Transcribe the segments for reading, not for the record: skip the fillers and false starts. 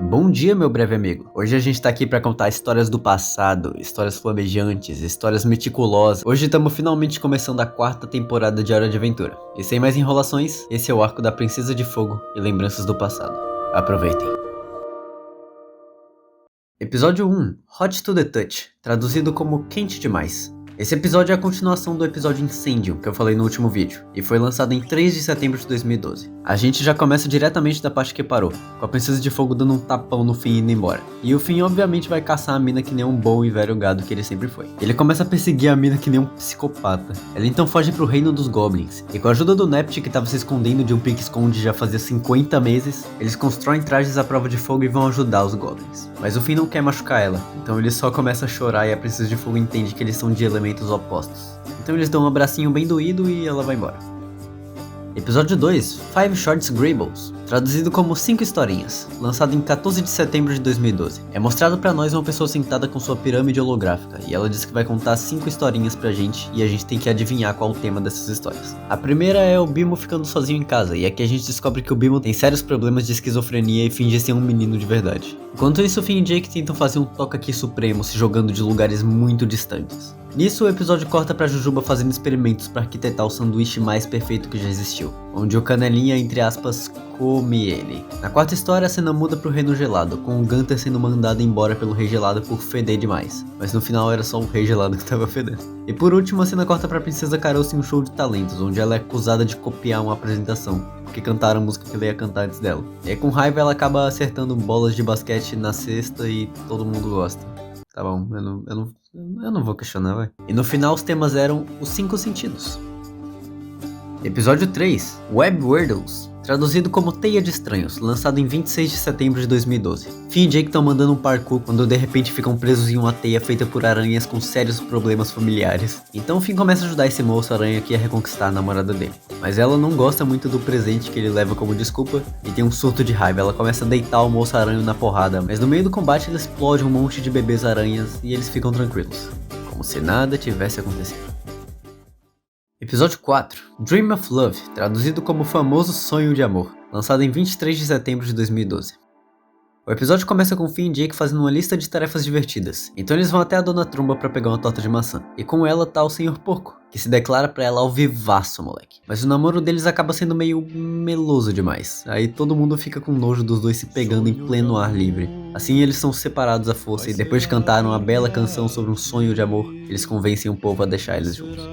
Bom dia, meu breve amigo. Hoje a gente tá aqui pra contar histórias do passado, histórias flamejantes, histórias meticulosas. Hoje estamos finalmente começando a 4ª temporada de Hora de Aventura. E sem mais enrolações, esse é o arco da Princesa de Fogo e Lembranças do Passado. Aproveitem. Episódio 1, Hot to the Touch, traduzido como Quente Demais. Esse episódio é a continuação do episódio Incêndio, que eu falei no último vídeo, e foi lançado em 3 de setembro de 2012. A gente já começa diretamente da parte que parou, com a Princesa de Fogo dando um tapão no Finn indo embora. E o Finn obviamente vai caçar a mina que nem um bom e velho gado que ele sempre foi. Ele começa a perseguir a mina que nem um psicopata. Ela então foge pro reino dos Goblins, e com a ajuda do Nept, que tava se escondendo de um pique-esconde já fazia 50 meses, eles constroem trajes à prova de fogo e vão ajudar os Goblins. Mas o Finn não quer machucar ela, então ele só começa a chorar e a Princesa de Fogo entende que eles são de elementos opostos. Então eles dão um abracinho bem doído e ela vai embora. Episódio 2, Five Short Scribbles, traduzido como 5 historinhas, lançado em 14 de setembro de 2012. É mostrado pra nós uma pessoa sentada com sua pirâmide holográfica, e ela diz que vai contar 5 historinhas pra gente, e a gente tem que adivinhar qual o tema dessas histórias. A primeira é o Bimo ficando sozinho em casa, e aqui a gente descobre que o Bimo tem sérios problemas de esquizofrenia e finge ser um menino de verdade. Enquanto isso, Finn e Jake tentam fazer um toque-aqui supremo, se jogando de lugares muito distantes. Nisso, o episódio corta pra Jujuba fazendo experimentos pra arquitetar o sanduíche mais perfeito que já existiu, onde o Canelinha, entre aspas, come ele. Na 4ª história, a cena muda pro Reino Gelado, com o Gunther sendo mandado embora pelo Rei Gelado por feder demais, mas no final era só o Rei Gelado que tava fedendo. E por último, a cena corta pra Princesa Caroço em um show de talentos, onde ela é acusada de copiar uma apresentação, porque cantaram a música que ela ia cantar antes dela. E aí, com raiva, ela acaba acertando bolas de basquete na cesta e todo mundo gosta. Tá bom, eu não vou questionar, vai. E no final os temas eram os 5 sentidos. Episódio 3, Web Wordles, traduzido como Teia de Estranhos, lançado em 26 de setembro de 2012. Finn e Jake estão mandando um parkour quando de repente ficam presos em uma teia feita por aranhas com sérios problemas familiares. Então Finn começa a ajudar esse moço aranha aqui a reconquistar a namorada dele. Mas ela não gosta muito do presente que ele leva como desculpa e tem um surto de raiva. Ela começa a deitar o moço aranha na porrada, mas no meio do combate ele explode um monte de bebês aranhas e eles ficam tranquilos, como se nada tivesse acontecido. Episódio 4, Dream of Love, traduzido como Famoso Sonho de Amor, lançado em 23 de setembro de 2012. O episódio começa com Finn e Jake fazendo uma lista de tarefas divertidas, então eles vão até a Dona Tromba pra pegar uma torta de maçã, e com ela tá o Sr. Porco, que se declara pra ela ao vivaço, moleque. Mas o namoro deles acaba sendo meio meloso demais, aí todo mundo fica com nojo dos dois se pegando em pleno ar livre. Assim eles são separados à força e depois de cantar uma bela canção sobre um sonho de amor, eles convencem o povo a deixar eles juntos.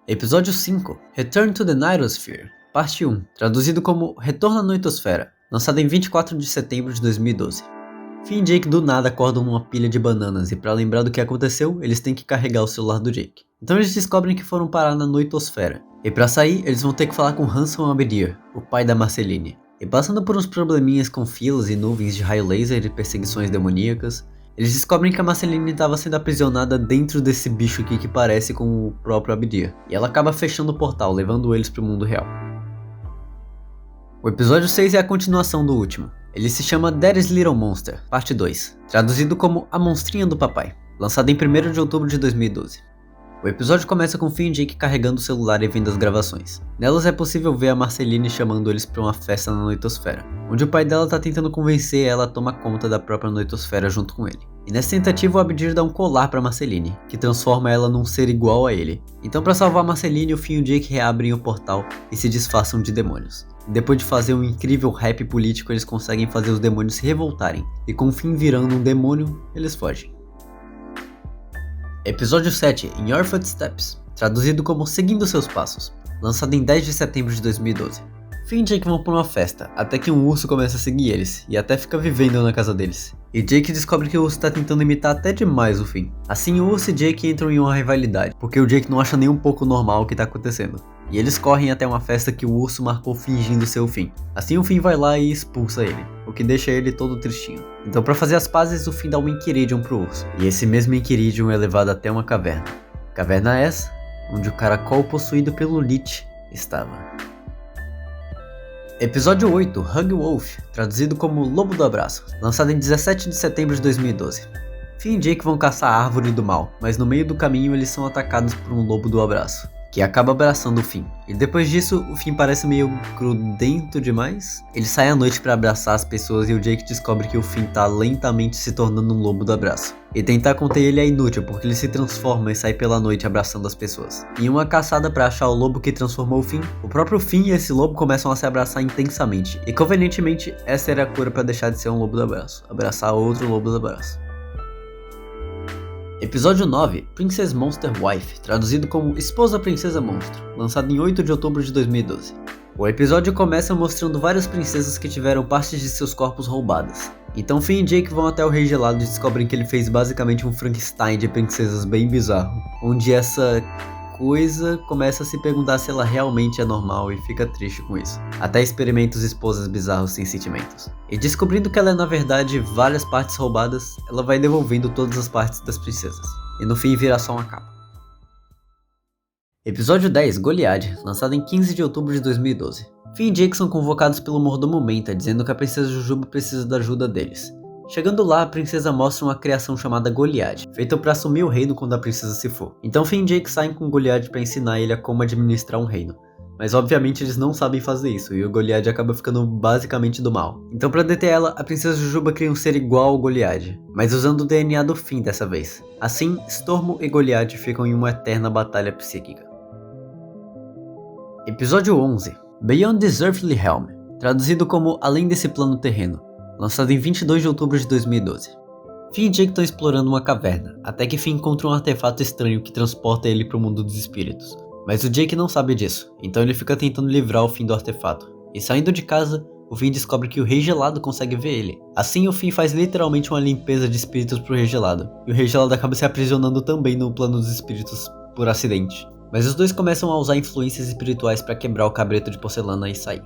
Episódio 5, Return to the Nightosphere, parte 1, traduzido como Retorno à Noitosfera, lançado em 24 de setembro de 2012. Finn e Jake do nada acordam numa pilha de bananas e para lembrar do que aconteceu, eles têm que carregar o celular do Jake. Então eles descobrem que foram parar na Noitosfera, e para sair eles vão ter que falar com Hanson Abedir, o pai da Marceline. E passando por uns probleminhas com filas e nuvens de raio laser e perseguições demoníacas, eles descobrem que a Marceline estava sendo aprisionada dentro desse bicho aqui que parece com o próprio Abedir. E ela acaba fechando o portal, levando eles para o mundo real. O episódio 6 é a continuação do último. Ele se chama Daddy's Little Monster, parte 2, traduzido como A Monstrinha do Papai, lançado em 1º de outubro de 2012. O episódio começa com Finn e Jake carregando o celular e vendo as gravações. Nelas é possível ver a Marceline chamando eles para uma festa na Noitosfera, onde o pai dela tá tentando convencer ela a tomar conta da própria Noitosfera junto com ele. E nessa tentativa o Abedir dá um colar para Marceline, que transforma ela num ser igual a ele. Então para salvar Marceline, o Finn e o Jake reabrem o portal e se disfarçam de demônios. E depois de fazer um incrível rap político, eles conseguem fazer os demônios se revoltarem, e com o Finn virando um demônio, eles fogem. Episódio 7, In Your Footsteps, traduzido como Seguindo Seus Passos, lançado em 10 de setembro de 2012. Finn e Jake vão pra uma festa, até que um urso começa a seguir eles, e até fica vivendo na casa deles. E Jake descobre que o urso tá tentando imitar até demais o Finn. Assim o urso e Jake entram em uma rivalidade, porque o Jake não acha nem um pouco normal o que tá acontecendo. E eles correm até uma festa que o urso marcou fingindo ser o Finn. Assim o Finn vai lá e expulsa ele, o que deixa ele todo tristinho. Então pra fazer as pazes o Finn dá um Enchiridion pro urso. E esse mesmo Enchiridion é levado até uma caverna. Caverna essa, onde o caracol possuído pelo Lich estava. Episódio 8, Hug Wolf, traduzido como Lobo do Abraço, lançado em 17 de setembro de 2012. Finn e Jake vão caçar a Árvore do Mal, mas no meio do caminho eles são atacados por um Lobo do Abraço, que acaba abraçando o Finn. E depois disso, o Finn parece meio grudento demais. Ele sai à noite pra abraçar as pessoas e o Jake descobre que o Finn tá lentamente se tornando um lobo do abraço. E tentar conter ele é inútil, porque ele se transforma e sai pela noite abraçando as pessoas. Em uma caçada pra achar o lobo que transformou o Finn, o próprio Finn e esse lobo começam a se abraçar intensamente. E convenientemente, essa era a cura pra deixar de ser um lobo do abraço. Abraçar outro lobo do abraço. Episódio 9, Princess Monster Wife, traduzido como Esposa Princesa Monstro, lançado em 8 de outubro de 2012. O episódio começa mostrando várias princesas que tiveram partes de seus corpos roubadas. Então Finn e Jake vão até o Rei Gelado e descobrem que ele fez basicamente um Frankenstein de princesas bem bizarro, onde essa coisa começa a se perguntar se ela realmente é normal e fica triste com isso. Até experimenta os esposas bizarros sem sentimentos. E descobrindo que ela é na verdade várias partes roubadas, ela vai devolvendo todas as partes das princesas. E no fim vira só uma capa. Episódio 10, Goliad, lançado em 15 de outubro de 2012. Finn e Jake são convocados pelo mordomo Menta, dizendo que a princesa Jujuba precisa da ajuda deles. Chegando lá, a princesa mostra uma criação chamada Goliad, feita para assumir o reino quando a princesa se for. Então Finn e Jake saem com Goliad para ensinar ele a como administrar um reino. Mas obviamente eles não sabem fazer isso, e o Goliad acaba ficando basicamente do mal. Então para deter ela, a princesa Jujuba cria um ser igual ao Goliad, mas usando o DNA do Finn dessa vez. Assim, Stormo e Goliad ficam em uma eterna batalha psíquica. Episódio 11, Beyond this Earthly Realm, traduzido como Além desse plano terreno, lançado em 22 de outubro de 2012. Finn e Jake estão explorando uma caverna, até que Finn encontra um artefato estranho que transporta ele para o mundo dos espíritos. Mas o Jake não sabe disso, então ele fica tentando livrar o Finn do artefato. E saindo de casa, o Finn descobre que o Rei Gelado consegue ver ele. Assim o Finn faz literalmente uma limpeza de espíritos pro Rei Gelado, e o Rei Gelado acaba se aprisionando também no plano dos espíritos por acidente. Mas os dois começam a usar influências espirituais para quebrar o cabreto de porcelana e sair.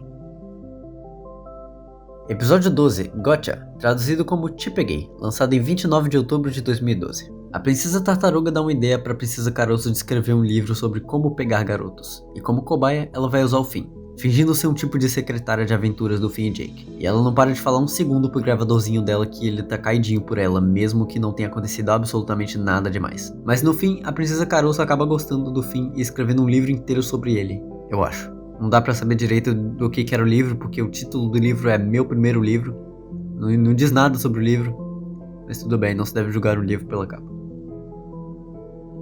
Episódio 12, Gotcha, traduzido como Te Peguei, lançado em 29 de outubro de 2012. A princesa tartaruga dá uma ideia para a princesa caroço de escrever um livro sobre como pegar garotos, e como cobaia ela vai usar o Finn, fingindo ser um tipo de secretária de aventuras do Finn e Jake. E ela não para de falar um segundo pro gravadorzinho dela que ele tá caidinho por ela, mesmo que não tenha acontecido absolutamente nada demais. Mas no fim, a princesa caroço acaba gostando do Finn e escrevendo um livro inteiro sobre ele, eu acho. Não dá pra saber direito do que era o livro, porque o título do livro é Meu Primeiro Livro. Não diz nada sobre o livro, mas tudo bem, não se deve julgar o livro pela capa.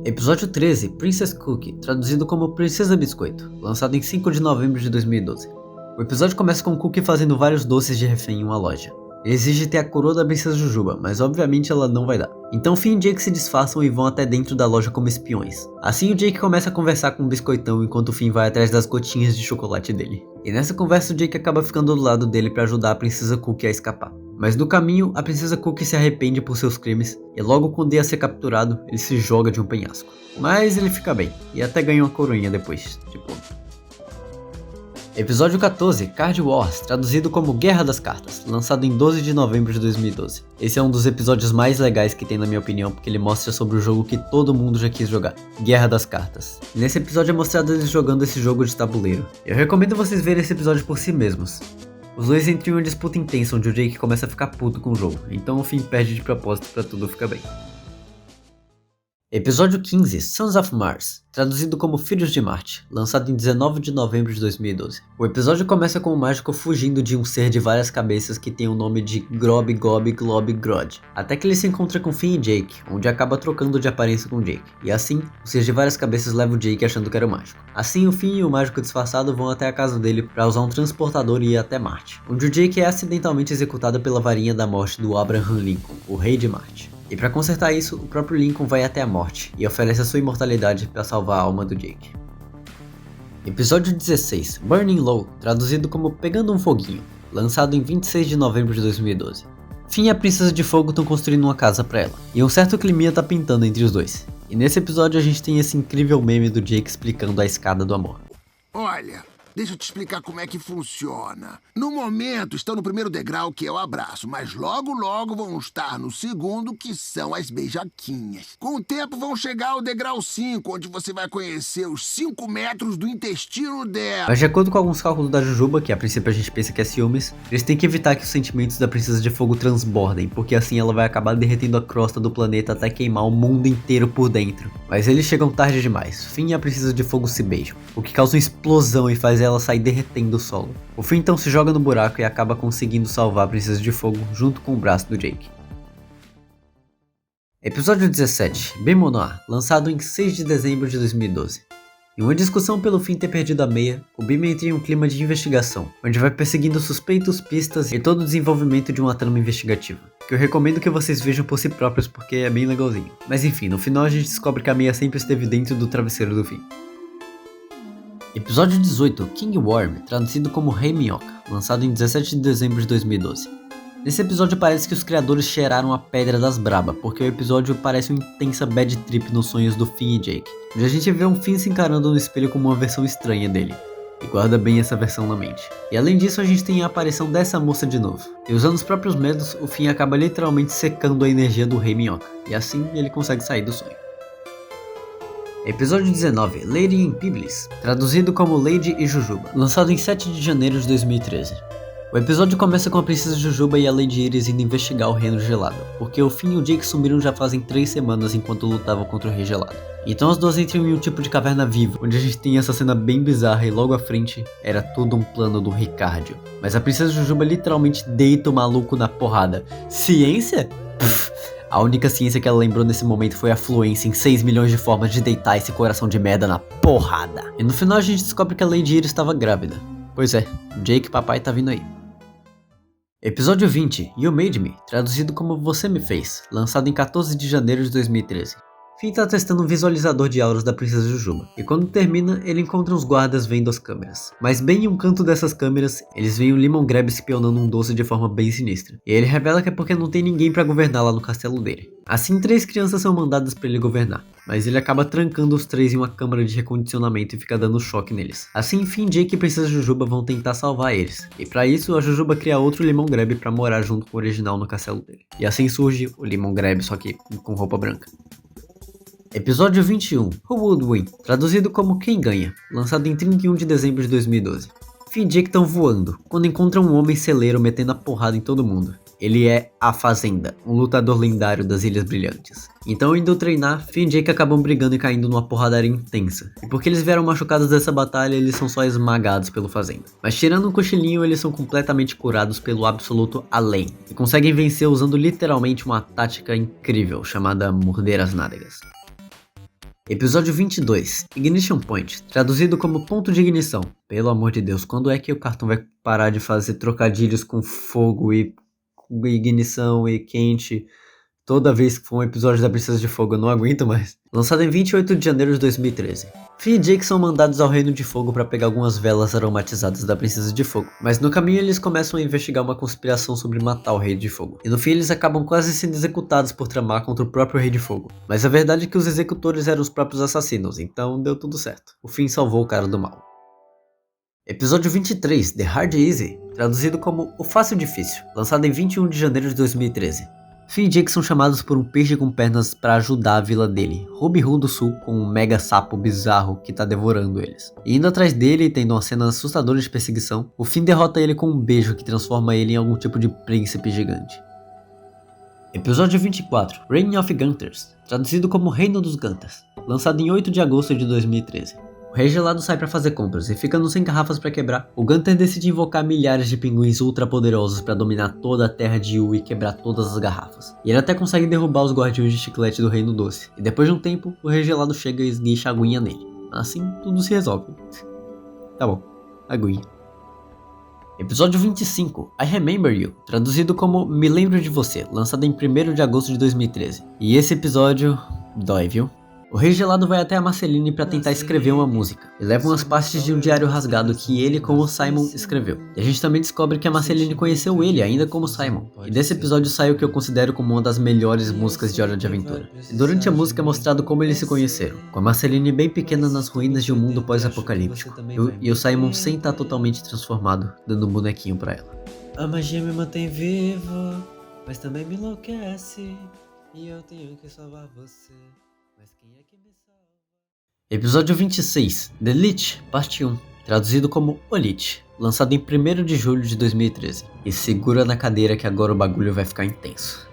Episódio 13, Princess Cookie, traduzido como Princesa Biscoito, lançado em 5 de novembro de 2012. O episódio começa com Cookie fazendo vários doces de refém em uma loja. Ele exige ter a coroa da princesa Jujuba, mas obviamente ela não vai dar. Então Finn e Jake se disfarçam e vão até dentro da loja como espiões. Assim o Jake começa a conversar com o biscoitão enquanto o Finn vai atrás das gotinhas de chocolate dele. E nessa conversa o Jake acaba ficando do lado dele para ajudar a princesa Cookie a escapar. Mas no caminho, a princesa Cookie se arrepende por seus crimes, e logo quando ia ser capturado, ele se joga de um penhasco. Mas ele fica bem, e até ganha uma coroinha depois, tipo. Episódio 14, Card Wars, traduzido como Guerra das Cartas, lançado em 12 de novembro de 2012. Esse é um dos episódios mais legais que tem na minha opinião, porque ele mostra sobre o jogo que todo mundo já quis jogar, Guerra das Cartas. E nesse episódio é mostrado eles jogando esse jogo de tabuleiro. Eu recomendo vocês verem esse episódio por si mesmos. Os dois entram em uma disputa intensa onde o Jake começa a ficar puto com o jogo, então o Finn perde de propósito pra tudo ficar bem. Episódio 15, Sons of Mars, traduzido como Filhos de Marte, lançado em 19 de novembro de 2012. O episódio começa com o mágico fugindo de um ser de várias cabeças que tem o nome de Grob Gob Glob Grod, até que ele se encontra com Finn e Jake, onde acaba trocando de aparência com Jake, e assim, o ser de várias cabeças leva o Jake achando que era o mágico. Assim, o Finn e o mágico disfarçado vão até a casa dele para usar um transportador e ir até Marte, onde o Jake é acidentalmente executado pela varinha da morte do Abraham Lincoln, o rei de Marte. E para consertar isso, o próprio Lincoln vai até a morte e oferece a sua imortalidade para salvar a alma do Jake. Episódio 16, Burning Low, traduzido como Pegando um Foguinho, lançado em 26 de novembro de 2012. Finn e a Princesa de Fogo estão construindo uma casa para ela, e um certo climinha tá pintando entre os dois. E nesse episódio a gente tem esse incrível meme do Jake explicando a escada do amor. Olha, Deixa eu te explicar como é que funciona. No momento, estão no primeiro degrau, que é o abraço, mas logo, logo vão estar no segundo, que são as beijoquinhas. Com o tempo, vão chegar ao degrau 5, onde você vai conhecer os 5 metros do intestino dela. Mas de acordo com alguns cálculos da Jujuba, que a princípio a gente pensa que é ciúmes, eles têm que evitar que os sentimentos da Princesa de Fogo transbordem, porque assim ela vai acabar derretendo a crosta do planeta até queimar o mundo inteiro por dentro. Mas eles chegam tarde demais. Finn e a Princesa de Fogo se beijam, o que causa uma explosão e faz ela sair derretendo o solo. O Finn então se joga no buraco e acaba conseguindo salvar a Princesa de Fogo junto com o braço do Jake. Episódio 17, Bemonoir, lançado em 6 de dezembro de 2012. Em uma discussão pelo Finn ter perdido a meia, o Beam entra em um clima de investigação, onde vai perseguindo suspeitos, pistas e todo o desenvolvimento de uma trama investigativa, que eu recomendo que vocês vejam por si próprios porque é bem legalzinho. Mas enfim, no final a gente descobre que a meia sempre esteve dentro do travesseiro do Finn. Episódio 18, King Worm, traduzido como Rei Minhoca, lançado em 17 de dezembro de 2012. Nesse episódio parece que os criadores cheiraram a pedra das braba, porque o episódio parece uma intensa bad trip nos sonhos do Finn e Jake, onde a gente vê um Finn se encarando no espelho como uma versão estranha dele, e guarda bem essa versão na mente. E além disso a gente tem a aparição dessa moça de novo, e usando os próprios medos, o Finn acaba literalmente secando a energia do Rei Minhoca, e assim ele consegue sair do sonho. Episódio 19, Lady in Piblis, traduzido como Lady e Jujuba, lançado em 7 de janeiro de 2013. O episódio começa com a Princesa Jujuba e a Lady Iris indo investigar o Reino Gelado, porque o Finn e o Jake sumiram já fazem 3 semanas enquanto lutavam contra o Rei Gelado. Então as duas entram em um tipo de caverna viva, onde a gente tem essa cena bem bizarra e logo à frente era tudo um plano do Ricardio. Mas a Princesa Jujuba literalmente deita o maluco na porrada. Ciência? Pff. A única ciência que ela lembrou nesse momento foi a fluência em 6 milhões de formas de deitar esse coração de merda na porrada. E no final a gente descobre que a Lady Iris estava grávida. Pois é, Jake papai tá vindo aí. Episódio 20, You Made Me, traduzido como Você Me Fez, lançado em 14 de janeiro de 2013. Finn tá testando um visualizador de auras da Princesa Jujuba, e quando termina, ele encontra os guardas vendo as câmeras. Mas bem em um canto dessas câmeras, eles veem o Lemongrab espionando um doce de forma bem sinistra. E ele revela que é porque não tem ninguém pra governar lá no castelo dele. Assim, 3 crianças são mandadas pra ele governar, mas ele acaba trancando os 3 em uma câmara de recondicionamento e fica dando choque neles. Assim, Finn, Jake e Princesa Jujuba vão tentar salvar eles, e pra isso a Jujuba cria outro Lemongrab pra morar junto com o original no castelo dele. E assim surge o Lemongrab, só que com roupa branca. Episódio 21, Who Would Win, traduzido como Quem Ganha, lançado em 31 de dezembro de 2012. Finn e Jake estão voando, quando encontram um homem celeiro metendo a porrada em todo mundo. Ele é a Fazenda, um lutador lendário das Ilhas Brilhantes. Então, indo treinar, Finn e Jake acabam brigando e caindo numa porradaria intensa. E porque eles vieram machucados dessa batalha, eles são só esmagados pelo Fazenda. Mas tirando um cochilinho, eles são completamente curados pelo absoluto além. E conseguem vencer usando literalmente uma tática incrível, chamada Morder as Nádegas. Episódio 22, Ignition Point, traduzido como Ponto de Ignição. Pelo amor de Deus, quando é que o cartão vai parar de fazer trocadilhos com fogo e ignição e quente? Toda vez que for um episódio da Princesa de Fogo, eu não aguento mais. Lançado em 28 de janeiro de 2013. Finn e Jake são mandados ao Reino de Fogo para pegar algumas velas aromatizadas da Princesa de Fogo. Mas no caminho eles começam a investigar uma conspiração sobre matar o Rei de Fogo. E no fim eles acabam quase sendo executados por tramar contra o próprio Rei de Fogo. Mas a verdade é que os executores eram os próprios assassinos, então deu tudo certo. O Finn salvou o cara do mal. Episódio 23, The Hard Easy, traduzido como O Fácil Difícil, lançado em 21 de janeiro de 2013. Finn e Jake são chamados por um peixe com pernas para ajudar a vila dele, Ruby-Roo do Sul, com um mega sapo bizarro que tá devorando eles. E indo atrás dele, tendo uma cena assustadora de perseguição, o Finn derrota ele com um beijo que transforma ele em algum tipo de príncipe gigante. Episódio 24, Reign of Gunters, traduzido como Reino dos Gunters, lançado em 8 de agosto de 2013. O Rei Gelado sai pra fazer compras e ficando sem garrafas pra quebrar, o Gunter decide invocar milhares de pinguins ultra poderosos pra dominar toda a terra de Yu e quebrar todas as garrafas. E ele até consegue derrubar os guardiões de chiclete do Reino Doce, e depois de um tempo, o Rei Gelado chega e esguicha a aguinha nele. Assim, tudo se resolve. Tá bom, aguinha. Episódio 25, I Remember You, traduzido como Me Lembro de Você, lançado em 1º de agosto de 2013. E esse episódio dói, viu? O Rei Gelado vai até a Marceline para tentar escrever uma música, e leva umas partes de um diário rasgado que ele com o Simon escreveu. E a gente também descobre que a Marceline conheceu ele ainda como Simon, e desse episódio sai o que eu considero como uma das melhores músicas de Hora de Aventura. E durante a música é mostrado como eles se conheceram, com a Marceline bem pequena nas ruínas de um mundo pós-apocalíptico, e o Simon sem estar totalmente transformado, dando um bonequinho para ela. A magia me mantém vivo, mas também me enlouquece, e eu tenho que salvar você. Mas quem é que me salva? Episódio 26, The Lich, parte 1, traduzido como O Lich, lançado em 1º de julho de 2013. E segura na cadeira que agora o bagulho vai ficar intenso.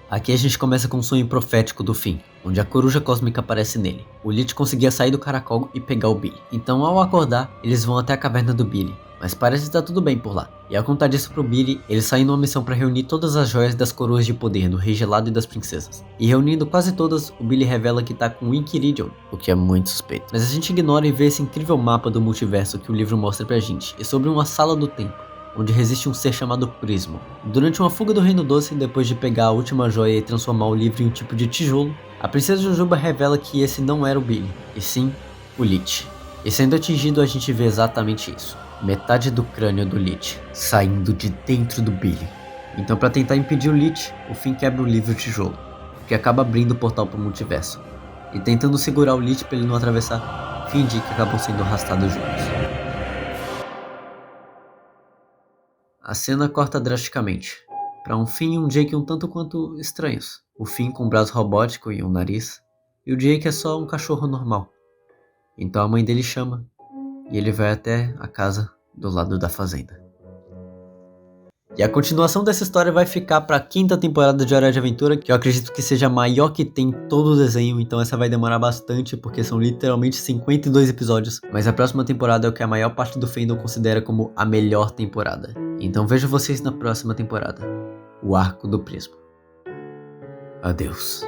Aqui a gente começa com um sonho profético do fim, onde a coruja cósmica aparece nele. O Lich conseguia sair do caracol e pegar o Billy. Então ao acordar, eles vão até a caverna do Billy, mas parece estar tudo bem por lá. E ao contar isso pro Billy, eles saem numa missão para reunir todas as joias das coroas de poder do Rei Gelado e das princesas. E reunindo quase todas, o Billy revela que tá com o Inquiridion, o que é muito suspeito. Mas a gente ignora e vê esse incrível mapa do multiverso que o livro mostra pra gente, e sobre uma sala do tempo, onde resiste um ser chamado Prismo. Durante uma fuga do Reino Doce, depois de pegar a última joia e transformar o livro em um tipo de tijolo, a princesa Jujuba revela que esse não era o Billy, e sim o Lich. E sendo atingido a gente vê exatamente isso. Metade do crânio do Lich saindo de dentro do Billy. Então para tentar impedir o Lich, o Finn quebra o livro tijolo, que acaba abrindo o portal para o multiverso. E tentando segurar o Lich para ele não atravessar, Finn e Jake acabam sendo arrastados juntos. A cena corta drasticamente, para um Finn e um Jake um tanto quanto estranhos. O Finn com um braço robótico e um nariz, e o Jake é só um cachorro normal. Então a mãe dele chama, e ele vai até a casa do lado da fazenda. E a continuação dessa história vai ficar para a 5ª temporada de Hora de Aventura, que eu acredito que seja a maior que tem todo o desenho, então essa vai demorar bastante, porque são literalmente 52 episódios, mas a próxima temporada é o que a maior parte do fandom considera como a melhor temporada. Então vejo vocês na próxima temporada, o Arco do Prismo. Adeus.